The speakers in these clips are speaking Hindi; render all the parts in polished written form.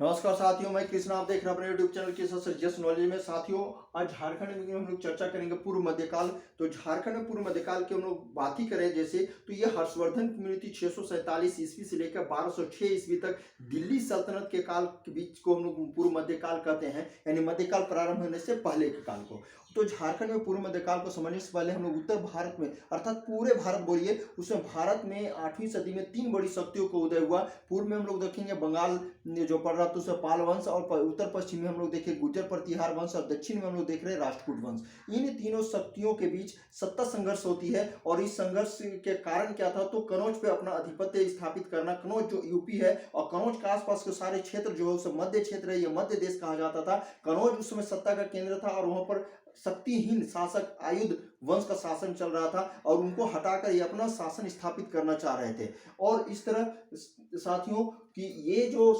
नमस्कार साथियों, मैं कृष्णा। आप देख रहे हैं अपने यूट्यूब चैनल के सजेस्ट नॉलेज में। साथियों, आज झारखंड में हम लोग चर्चा करेंगे पूर्व मध्यकाल। तो झारखंड में पूर्व मध्यकाल की हम लोग बात ही करें जैसे, तो ये हर्षवर्धन कम्युनिटी 647 ईस्वी से लेकर 1206 ईस्वी तक दिल्ली सल्तनत के काल के बीच को हम लोग पूर्व मध्यकाल कहते हैं, यानी मध्यकाल प्रारंभ होने से पहले के काल को। तो झारखंड में पूर्व मध्यकाल को समझने से पहले हम लोग उत्तर भारत में, अर्थात पूरे भारत बोलिए, उसमें भारत में 8वीं सदी में 3 बड़ी शक्तियों को उदय हुआ। पूर्व में हम लोग देखेंगे बंगाल जो पड़ रहा था उसमें पाल वंश, और उत्तर पश्चिम में हम लोग देखें गुर्जर प्रतिहार वंश, और दक्षिण में हम लोग देख रहे हैं राष्ट्रकूट वंश। इन तीनों शक्तियों के बीच सत्ता संघर्ष होती है, और इस संघर्ष के कारण क्या था, तो कनौज पे अपना आधिपत्य स्थापित करना। कनौज जो यूपी है और कनौज के आसपास के सारे क्षेत्र जो है उसे मध्य क्षेत्र है, यह मध्य देश कहा जाता था। कनौज उस समय सत्ता का केंद्र था, और वहां पर शक्तिहीन शासक आयुध वंश का शासन चल रहा था, और उनको हटाकर ये अपना शासन स्थापित करना चाह रहे थे। और इस तरह साथियों कि ये जो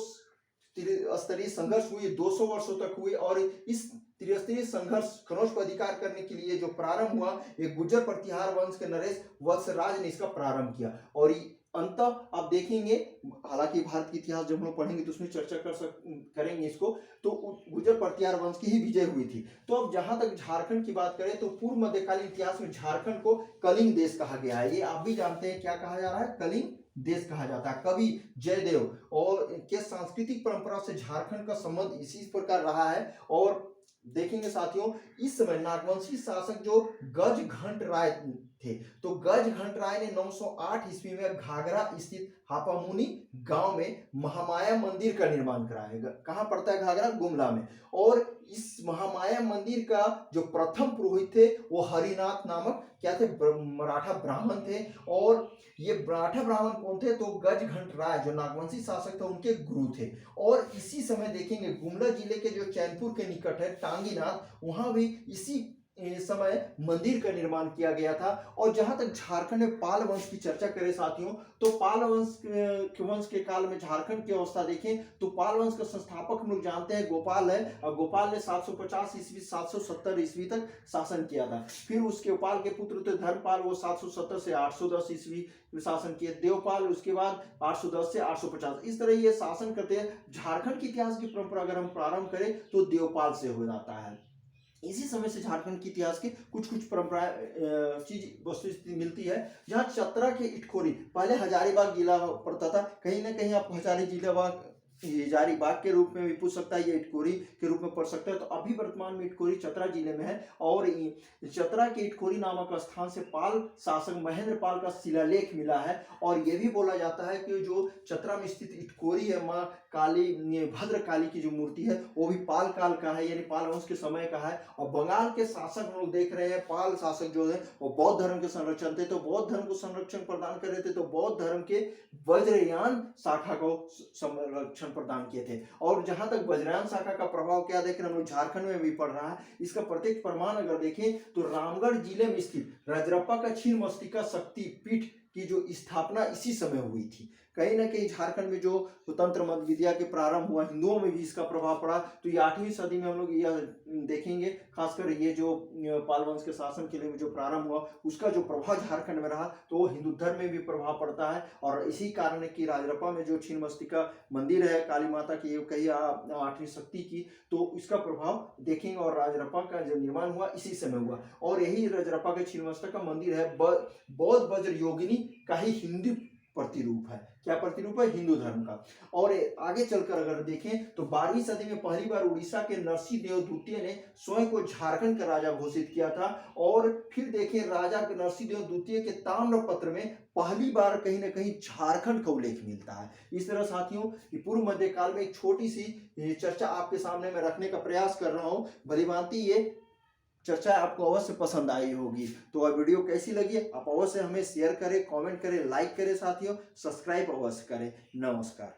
त्रिस्तरीय संघर्ष हुई 200 वर्षों तक हुई, और इस त्रिस्तरीय संघर्ष कनौज पर अधिकार करने के लिए जो प्रारंभ हुआ, ये गुर्जर प्रतिहार वंश के नरेश वत्सराज ने इसका प्रारंभ किया। और अंत आप देखेंगे, हालांकि भारत के इतिहास जब हम लोग पढ़ेंगे तो उसमें चर्चा करेंगे इसको, तो गुर्जर प्रतिहार वंश की ही विजय हुई थी। तो अब जहां तक झारखंड की बात करें, तो पूर्व मध्यकालीन इतिहास में झारखंड को कलिंग देश कहा गया है। ये आप भी जानते हैं क्या कहा जा रहा है, कलिंग देश कहा जाता है। कवि जयदेव और के सांस्कृतिक परंपरा से झारखंड का संबंध इसी प्रकार रहा है। और देखेंगे साथियों, इस समय नागवंशी शासक जो गज घंट राय थे, तो गज घंट राय ने 908 ईस्वी में घाघरा स्थित हापामुनि गांव में महामाया मंदिर का निर्माण कराया। कहां पड़ता है घाघरा? गुमला में। और इस महामाया मंदिर का जो प्रथम पुरोहित थे वो हरिनाथ नामक क्या थे, मराठा ब्राह्मण थे। और ये मराठा ब्राह्मण कौन थे, तो गज घंट राय जो नागवंशी शासक थे उनके गुरु थे। और इसी समय देखेंगे गुमला जिले के जो चैनपुर के निकट है टांगीनाथ, वहां भी इसी समय मंदिर का निर्माण किया गया था। और जहां तक झारखंड में पाल वंश की चर्चा करें साथियों, तो पाल वंश के काल में झारखंड की अवस्था देखें तो पाल वंश का संस्थापक हम लोग जानते हैं गोपाल है, और गोपाल ने 750 ईस्वी 770 ईस्वी तक शासन किया था। फिर उसके गोपाल के पुत्र थे धर्मपाल, वो 770 से 810 ईस्वी शासन किए। देवपाल उसके बाद 810 से 850, इस तरह ये शासन करते हैं। झारखंड के इतिहास की परंपरा अगर हम प्रारंभ करें तो देवपाल से हो जाता है। इसी समय से झारखंड के इतिहास के कुछ परंपरा चीज वस्तुस्थिति मिलती है, जहां चतरा के इटखोरी पहले हजारीबाग जिला पड़ता था। कहीं ना कहीं आप हजारीबाग के रूप में भी पूछ सकता है, ये इटखोरी के रूप में पढ़ सकता है। तो अभी वर्तमान में इटखोरी चतरा जिले में है, और चतरा के इटखोरी नामक स्थान से पाल शासक महेंद्र पाल का शिलालेख मिला है। और यह भी बोला जाता है कि जो चतरा में स्थित इटखोरी है, माँ काली भद्र काली की जो मूर्ति है वो भी पाल काल का है, यानी पाल वंश के समय का है। और बंगाल के शासक हम लोग देख रहे हैं, पाल शासक जो है वो बौद्ध धर्म के संरक्षण थे, तो बौद्ध धर्म को संरक्षण प्रदान कर रहे थे, तो बौद्ध धर्म के वज्रयान शाखा को संरक्षण प्रदान किए थे। और जहां तक वज्रयान शाखा का प्रभाव क्या देख रहे हैं हम लोग, झारखंड में भी पड़ रहा है। इसका प्रत्यक्ष प्रमाण अगर देखें तो रामगढ़ जिले में स्थित रजरप्पा का छिन्नमस्तिका शक्ति पीठ की जो स्थापना इसी समय हुई थी। कहीं ना कहीं झारखंड में जो तंत्र मत विद्या के प्रारंभ हुआ, हिंदुओं में भी इसका प्रभाव पड़ा। तो ये 8वीं सदी में हम लोग यह देखेंगे, खासकर ये जो पाल वंश के शासन के लिए जो प्रारंभ हुआ उसका जो प्रभाव झारखंड में रहा, तो वो हिंदू धर्म में भी प्रभाव पड़ता है। और इसी कारण है कि राजरप्पा में जो छिन्नमस्तिका मंदिर है काली माता की, कही 8वीं शक्ति की, तो इसका प्रभाव देखेंगे। और राजरप्पा का जो निर्माण हुआ इसी समय हुआ, और यही राजरप्पा के छिन्नमस्तिका मंदिर है बौद्ध वज्र योगिनी का ही हिंदी प्रतिरूप है। क्या प्रतिरूप है? हिंदू धर्म का। और आगे चलकर अगर देखें तो 12वीं सदी में पहली बार उड़ीसा के नरसिंहदेव द्वितीय ने स्वयं को झारखंड का राजा घोषित किया था। और फिर देखें राजा नरसिंहदेव द्वितीय के ताम्रपत्र में पहली बार कहीं ना कहीं झारखंड का उल्लेख मिलता है। इस तरह साथियों पूर्व मध्यकाल में एक छोटी सी चर्चा आपके सामने में रखने का प्रयास कर रहा हूं। भली भांति ये चर्चा आपको अवश्य पसंद आई होगी। तो वह वीडियो कैसी लगी आप अवश्य हमें शेयर करें, कमेंट करें, लाइक करें, साथियों सब्सक्राइब अवश्य करें। नमस्कार।